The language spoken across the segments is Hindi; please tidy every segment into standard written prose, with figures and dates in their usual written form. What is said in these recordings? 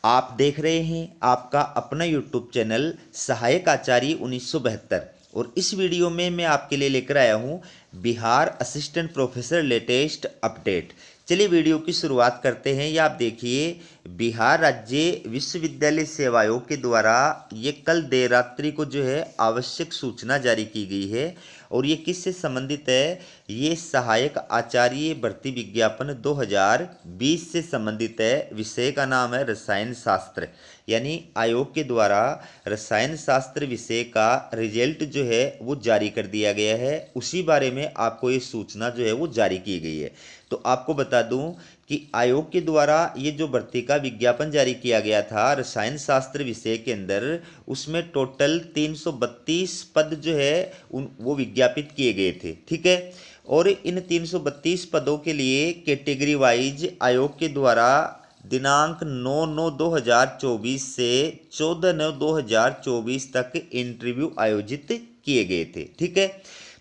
आप देख रहे हैं आपका अपना यूट्यूब चैनल सहायक आचार्य 1972 और इस वीडियो में मैं आपके लिए लेकर आया हूं Bihar assistant professor latest update. चलिए वीडियो की शुरुआत करते हैं। ये आप देखिए, बिहार राज्य विश्वविद्यालय सेवा आयोग के द्वारा ये कल देर रात्रि को जो है आवश्यक सूचना जारी की गई है। और ये किससे संबंधित है? ये सहायक आचार्य भर्ती विज्ञापन 2020 से संबंधित है। विषय का नाम है रसायन शास्त्र, यानी आयोग के द्वारा रसायन शास्त्र विषय का रिजल्ट जो है वो जारी कर दिया गया है। उसी बारे में आपको ये सूचना जो है वो जारी की गई है। तो आपको बता दूं कि आयोग के द्वारा ये जो भर्ती का विज्ञापन जारी किया गया था रसायन शास्त्र विषय के अंदर, उसमें टोटल 332 पद जो है वो विज्ञापित किए गए थे। ठीक है, और इन 332 पदों के लिए कैटेगरी वाइज आयोग के द्वारा दिनांक 9/9/2024 से 14/9/2024 तक इंटरव्यू आयोजित किए गए थे। ठीक है,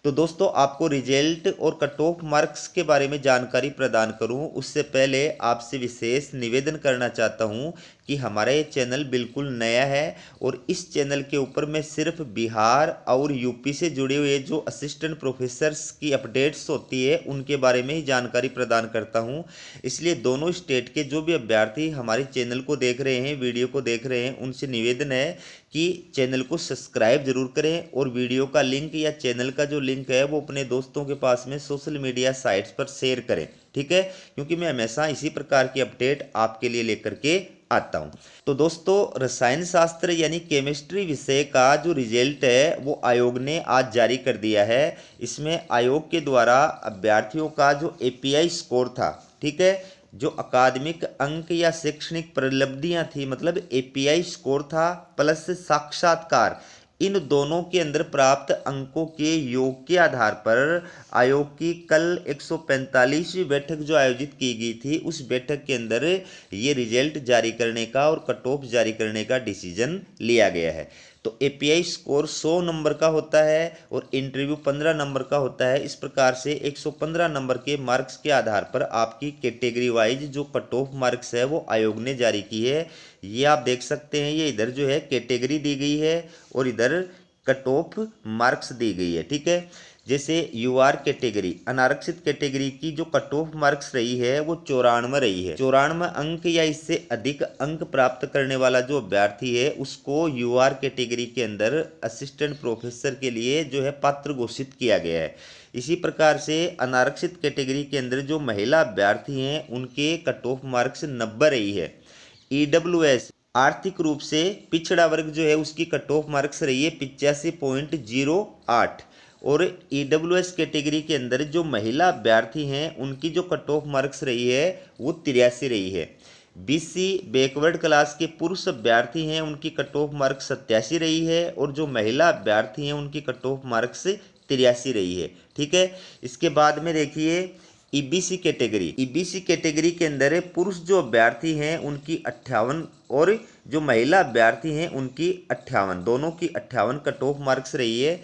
तो दोस्तों आपको रिजल्ट और कट ऑफ मार्क्स के बारे में जानकारी प्रदान करूं उससे पहले आपसे विशेष निवेदन करना चाहता हूं कि हमारा ये चैनल बिल्कुल नया है और इस चैनल के ऊपर मैं सिर्फ बिहार और यूपी से जुड़े हुए जो असिस्टेंट प्रोफेसर्स की अपडेट्स होती है उनके बारे में ही जानकारी प्रदान करता हूं। इसलिए दोनों स्टेट के जो भी अभ्यर्थी हमारे चैनल को देख रहे हैं, वीडियो को देख रहे हैं, उनसे निवेदन है कि चैनल को सब्सक्राइब जरूर करें और वीडियो का लिंक या चैनल का जो लिंक है वो अपने दोस्तों के पास में सोशल मीडिया साइट्स पर शेयर करें। ठीक है, क्योंकि मैं हमेशा इसी प्रकार की अपडेट आपके लिए लेकर के आता हूं। तो दोस्तों रसायन शास्त्र यानी केमिस्ट्री विषय का जो रिजल्ट है वो आयोग ने आज जारी कर दिया है। इसमें आयोग के द्वारा अभ्यर्थियों का जो एपीआई स्कोर था, ठीक है, जो अकादमिक अंक या शैक्षणिक प्रलब्धियां थी, मतलब एपीआई स्कोर था प्लस साक्षात्कार, इन दोनों के अंदर प्राप्त अंकों के योग के आधार पर आयोग की कल 145वीं बैठक जो आयोजित की गई थी उस बैठक के अंदर ये रिजल्ट जारी करने का और कट ऑफ जारी करने का डिसीजन लिया गया है। तो एपीआई स्कोर 100 नंबर का होता है और इंटरव्यू 15 नंबर का होता है। इस प्रकार से 115 नंबर के मार्क्स के आधार पर आपकी कैटेगरी वाइज जो कट ऑफ मार्क्स है वो आयोग ने जारी की है। ये आप देख सकते हैं, ये इधर जो है कैटेगरी दी गई है और इधर कट ऑफ मार्क्स दी गई है। ठीक है, जैसे यूआर कैटेगरी अनारक्षित कैटेगरी की जो कट ऑफ मार्क्स रही है वो 94 रही है। 94 अंक या इससे अधिक अंक प्राप्त करने वाला जो अभ्यर्थी है उसको यूआर कैटेगरी के अंदर असिस्टेंट प्रोफेसर के लिए जो है पात्र घोषित किया गया है। इसी प्रकार से अनारक्षित कैटेगरी के अंदर जो महिला अभ्यर्थी हैं उनके कट ऑफ मार्क्स 90 रही है। ईडब्ल्यूएस आर्थिक रूप से पिछड़ा वर्ग जो है उसकी कट ऑफ मार्क्स रही है 85.08 और ईडब्ल्यूएस कैटेगरी के अंदर जो महिला अभ्यर्थी हैं उनकी जो कट ऑफ मार्क्स रही है वो 83 रही है। बीसी बैकवर्ड क्लास के पुरुष अभ्यर्थी हैं उनकी कट ऑफ मार्क्स 87 रही है और जो महिला अभ्यर्थी हैं उनकी कट ऑफ मार्क्स 83 रही है। ठीक है, इसके बाद में देखिए ईबीसी कैटेगरी के अंदर पुरुष जो अभ्यर्थी हैं उनकी 58 और जो महिला अभ्यर्थी हैं उनकी 58, दोनों की 58 कट ऑफ मार्क्स रही है।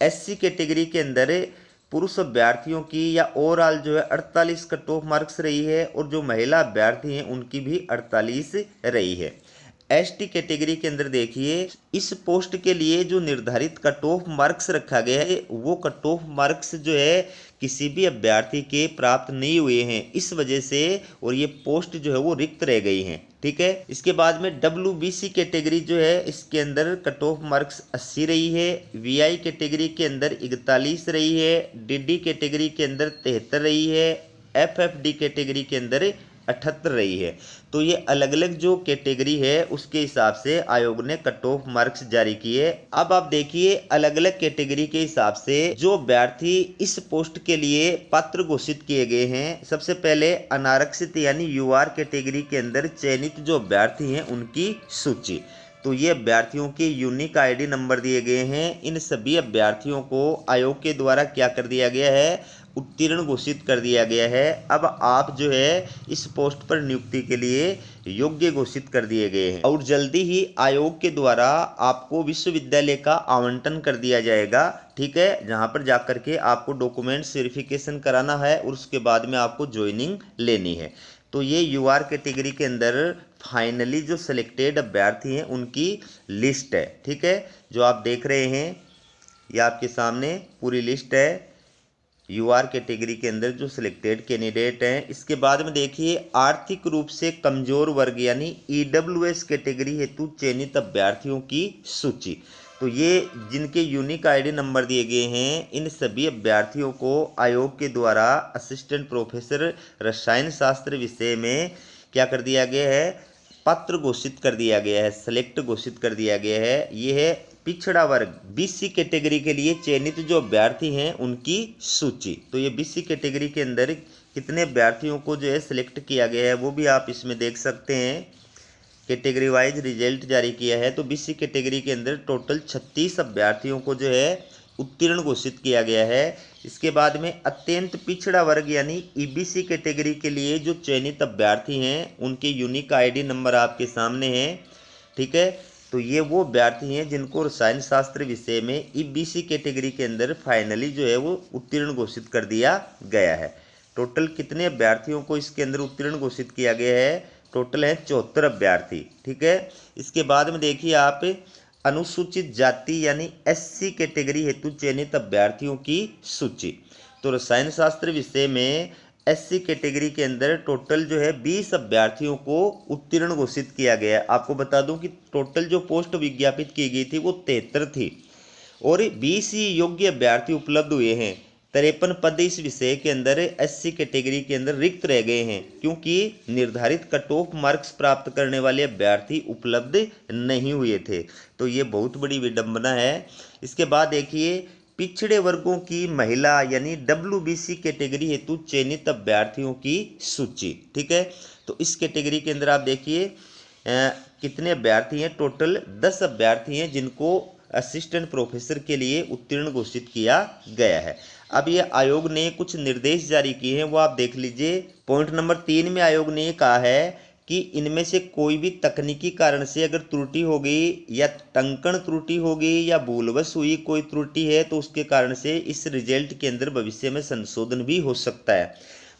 एससी कैटेगरी के अंदर पुरुष अभ्यर्थियों की या ओवरऑल जो है 48 कट ऑफ मार्क्स रही है और जो महिला अभ्यर्थी हैं उनकी भी 48 रही है। एसटी कैटेगरी के अंदर देखिए इस पोस्ट के लिए जो निर्धारित कट ऑफ मार्क्स रखा गया है वो कट ऑफ मार्क्स जो है किसी भी अभ्यर्थी के प्राप्त नहीं हुए हैं, इस वजह से और ये पोस्ट जो है वो रिक्त रह गई हैं। ठीक है, इसके बाद में डब्ल्यूबीसी कैटेगरी जो है इसके अंदर कट ऑफ मार्क्स 80 रही है। वीआई कैटेगरी के अंदर 41 रही है। डीडी कैटेगरी के अंदर 73 रही है। एफएफडी कैटेगरी के अंदर 78 रही है। तो ये अलग अलग जो कैटेगरी है उसके हिसाब से आयोग ने कट ऑफ मार्क्स जारी किए। अब आप देखिए अलग अलग कैटेगरी के हिसाब से जो अभ्यर्थी इस पोस्ट के लिए पात्र घोषित किए गए हैं। सबसे पहले अनारक्षित यानी यूआर कैटेगरी के अंदर चयनित जो अभ्यर्थी हैं उनकी सूची। तो ये अभ्यर्थियों के यूनिक आईडी नंबर दिए गए हैं। इन सभी अभ्यर्थियों को आयोग के द्वारा क्या कर दिया गया है, उत्तीर्ण घोषित कर दिया गया है। अब आप जो है इस पोस्ट पर नियुक्ति के लिए योग्य घोषित कर दिए गए हैं और जल्दी ही आयोग के द्वारा आपको विश्वविद्यालय का आवंटन कर दिया जाएगा। ठीक है, जहां पर जाकर के आपको डॉक्यूमेंट्स वेरिफिकेशन कराना है और उसके बाद में आपको ज्वाइनिंग लेनी है। तो ये यूआर कैटेगरी के अंदर फाइनली जो सिलेक्टेड अभ्यर्थी हैं उनकी लिस्ट है। ठीक है, जो आप देख रहे हैं ये आपके सामने पूरी लिस्ट है यूआर कैटेगरी के अंदर जो सिलेक्टेड कैंडिडेट हैं। इसके बाद में देखिए आर्थिक रूप से कमजोर वर्ग यानी ईडब्ल्यूएस कैटेगरी हेतु चयनित अभ्यर्थियों की सूची। तो ये जिनके यूनिक आईडी नंबर दिए गए हैं इन सभी अभ्यर्थियों को आयोग के द्वारा असिस्टेंट प्रोफेसर रसायन शास्त्र विषय में क्या कर दिया गया है, पत्र घोषित कर दिया गया है, सेलेक्ट घोषित कर दिया गया है। ये है पिछड़ा वर्ग बीसी कैटेगरी के लिए चयनित जो अभ्यर्थी हैं उनकी सूची। तो ये बीसी कैटेगरी के अंदर कितने अभ्यर्थियों को जो है सिलेक्ट किया गया है वो भी आप इसमें देख सकते हैं। कैटेगरी वाइज रिजल्ट जारी किया है। तो बीसी कैटेगरी के अंदर टोटल 36 अभ्यर्थियों को जो है उत्तीर्ण घोषित किया गया है। इसके बाद में अत्यंत पिछड़ा वर्ग यानी ईबीसी कैटेगरी के लिए जो चयनित अभ्यर्थी हैं उनके यूनिक आईडी नंबर आपके सामने हैं। ठीक है, तो ये वो अभ्यर्थी हैं जिनको रसायन शास्त्र विषय में ईबीसी कैटेगरी के अंदर फाइनली जो है वो उत्तीर्ण घोषित कर दिया गया है। टोटल कितने अभ्यर्थियों को इसके अंदर उत्तीर्ण घोषित किया गया है, टोटल है 74 अभ्यर्थी। ठीक है, इसके बाद में देखिए आप अनुसूचित जाति यानी एससी कैटेगरी हेतु चयनित अभ्यर्थियों की सूची। तो रसायन शास्त्र विषय में एससी कैटेगरी के अंदर टोटल जो है 20 अभ्यर्थियों को उत्तीर्ण घोषित किया गया है। आपको बता दूं कि टोटल जो पोस्ट विज्ञापित की गई थी वो 73 थी और 20 ही योग्य अभ्यर्थी उपलब्ध हुए हैं। 53 पद इस विषय के अंदर एससी कैटेगरी के अंदर रिक्त रह गए हैं क्योंकि निर्धारित कट ऑफ मार्क्स प्राप्त करने वाले अभ्यर्थी उपलब्ध नहीं हुए थे। तो ये बहुत बड़ी विडंबना है। इसके बाद देखिए पिछड़े वर्गों की महिला यानी डब्ल्यूबीसी कैटेगरी हेतु चयनित अभ्यर्थियों की सूची। ठीक है, तो इस कैटेगरी के अंदर आप देखिए कितने अभ्यर्थी हैं, टोटल 10 अभ्यर्थी हैं जिनको असिस्टेंट प्रोफेसर के लिए उत्तीर्ण घोषित किया गया है। अब ये आयोग ने कुछ निर्देश जारी किए हैं वो आप देख लीजिए। पॉइंट नंबर 3 में आयोग ने कहा है कि इनमें से कोई भी तकनीकी कारण से अगर त्रुटि हो गई या टंकण त्रुटि हो गई या भूलवश हुई कोई त्रुटि है तो उसके कारण से इस रिजल्ट के अंदर भविष्य में संशोधन भी हो सकता है।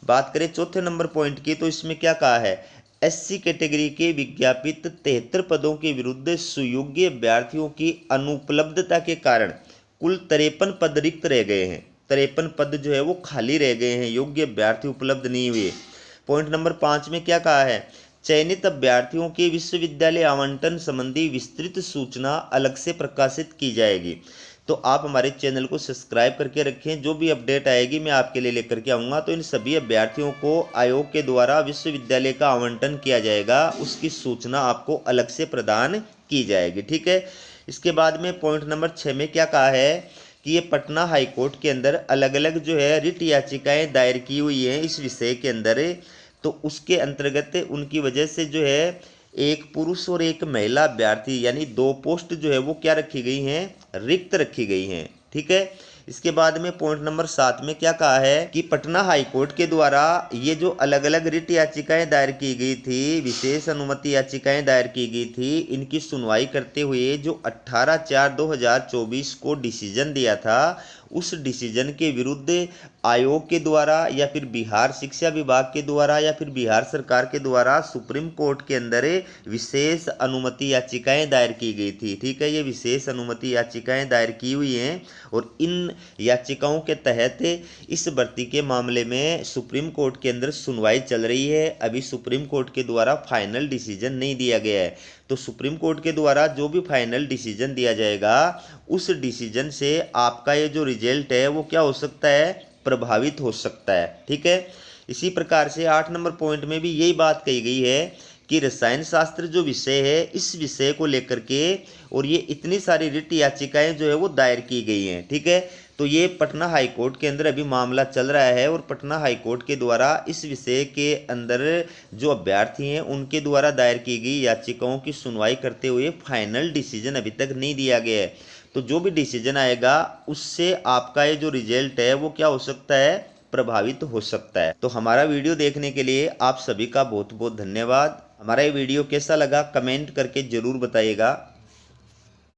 बात करें चौथे नंबर पॉइंट की तो इसमें क्या कहा है, एससी कैटेगरी के विज्ञापित 73 पदों के विरुद्ध सुयोग्य अभ्यर्थियों की अनुपलब्धता के कारण कुल 53 पद रिक्त रह गए हैं। 53 पद जो है वो खाली रह गए हैं, योग्य अभ्यर्थी उपलब्ध नहीं हुए। पॉइंट नंबर 5 में क्या कहा है, चयनित अभ्यर्थियों के विश्वविद्यालय आवंटन संबंधी विस्तृत सूचना अलग से प्रकाशित की जाएगी। तो आप हमारे चैनल को सब्सक्राइब करके रखें, जो भी अपडेट आएगी मैं आपके लिए लेकर के आऊँगा। तो इन सभी अभ्यर्थियों को आयोग के द्वारा विश्वविद्यालय का आवंटन किया जाएगा, उसकी सूचना आपको अलग से प्रदान की जाएगी। ठीक है, इसके बाद में पॉइंट नंबर 6 में क्या कहा है कि ये पटना हाईकोर्ट के अंदर अलग अलग जो है रिट याचिकाएँ दायर की हुई हैं इस विषय के अंदर। तो उसके अंतर्गत उनकी वजह से जो है एक पुरुष और एक महिला अभ्यर्थी यानी 2 पोस्ट जो है वो क्या रखी गई हैं, रिक्त रखी गई हैं। ठीक है, इसके बाद में पॉइंट नंबर 7 में क्या कहा है कि पटना हाईकोर्ट के द्वारा ये जो अलग अलग रिट याचिकाएं दायर की गई थी, विशेष अनुमति याचिकाएं दायर की गई थी, इनकी सुनवाई करते हुए जो 18/4/2024 को डिसीजन दिया था उस डिसीजन के विरुद्ध आयोग के द्वारा या फिर बिहार शिक्षा विभाग के द्वारा या फिर बिहार सरकार के द्वारा सुप्रीम कोर्ट के अंदर विशेष अनुमति याचिकाएं दायर की गई थी। ठीक है, ये विशेष अनुमति याचिकाएं दायर की हुई हैं और इन याचिकाओं के तहत इस भर्ती के मामले में सुप्रीम कोर्ट के अंदर सुनवाई चल रही है। अभी सुप्रीम कोर्ट के द्वारा फाइनल डिसीजन नहीं दिया गया है। तो सुप्रीम कोर्ट के द्वारा जो भी फाइनल डिसीजन दिया जाएगा उस डिसीजन से आपका ये जो रिजल्ट है वो क्या हो सकता है, प्रभावित हो सकता है। ठीक है, इसी प्रकार से 8 नंबर पॉइंट में भी यही बात कही गई है कि रसायन शास्त्र जो विषय है इस विषय को लेकर के और ये इतनी सारी रिट याचिकाएं जो है वो दायर की गई हैं। ठीक है, तो ये पटना हाईकोर्ट के अंदर अभी मामला चल रहा है और पटना हाईकोर्ट के द्वारा इस विषय के अंदर जो अभ्यर्थी हैं उनके द्वारा दायर की गई याचिकाओं की सुनवाई करते हुए फाइनल डिसीजन अभी तक नहीं दिया गया है। तो जो भी डिसीजन आएगा उससे आपका ये जो रिजल्ट है वो क्या हो सकता है, प्रभावित हो सकता है। तो हमारा वीडियो देखने के लिए आप सभी का बहुत बहुत धन्यवाद। हमारा ये वीडियो कैसा लगा कमेंट करके ज़रूर बताइएगा।